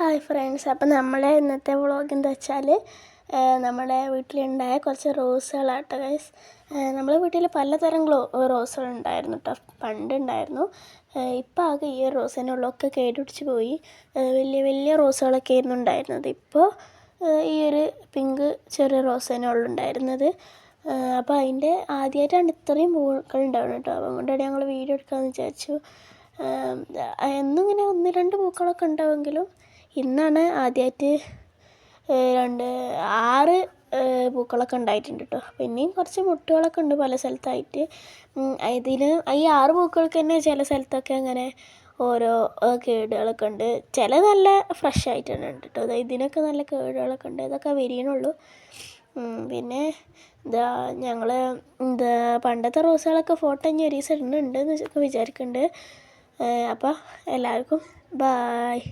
Hi friends, അപ്പോൾ നമ്മളെ ഇന്നത്തെ വ്ളോഗ് എന്താ വെച്ചാൽ നമ്മുടെ വീട്ടിലുണ്ടായ കുറച്ച് റോസുകളാട്ടോ ഗൈസ്. നമ്മളെ വീട്ടിൽ പലതരം റോസുകളുണ്ടായിരുന്നു കേട്ടോ, പണ്ടുണ്ടായിരുന്നു. ഇപ്പോൾ ആകെ ഈ റോസ് തന്നെ ഉള്ളു, ഒക്കെ കേടുപിടിച്ച് പോയി. വലിയ വലിയ റോസുകളൊക്കെ ആയിരുന്നു ഉണ്ടായിരുന്നത്. ഇപ്പോൾ ഈ ഒരു പിങ്ക് ചെറിയ റോസ് തന്നെ ഉള്ളു ഉണ്ടായിരുന്നത്. അപ്പോൾ അതിൻ്റെ ആദ്യമായിട്ടാണ് ഇത്രയും പൂക്കൾ ഉണ്ടാവുന്നത് കേട്ടോ. അതുകൊണ്ടാണ് ഞങ്ങൾ വീഡിയോ എടുക്കാമെന്ന് വിചാരിച്ചു. എന്നും ഇങ്ങനെ 1-2 പൂക്കളൊക്കെ ഉണ്ടാവുമെങ്കിലും ഇന്നാണ് ആദ്യമായിട്ട് 6 പൂക്കളൊക്കെ ഉണ്ടായിട്ടുണ്ട് കേട്ടോ. പിന്നെയും കുറച്ച് മുട്ടുകളൊക്കെ ഉണ്ട് പല സ്ഥലത്തായിട്ട്. ഈ 6 പൂക്കൾക്ക് തന്നെ ചില സ്ഥലത്തൊക്കെ അങ്ങനെ ഓരോ കേടുകളൊക്കെ ഉണ്ട്. ചില നല്ല ഫ്രഷ് ആയിട്ട് തന്നെ ഉണ്ട് കേട്ടോ. ഇതിനൊക്കെ നല്ല കേടുകളൊക്കെ ഉണ്ട്, ഇതൊക്കെ വിരിയണുള്ളൂ. പിന്നെ ഞങ്ങൾ പണ്ടത്തെ റോസുകളൊക്കെ ഫോട്ടോ ഇനി ഒരു ദിവസം ഇടുന്നുണ്ട് എന്ന് വിചാരിക്കുന്നുണ്ട്. അപ്പോൾ എല്ലാവർക്കും ബായ്.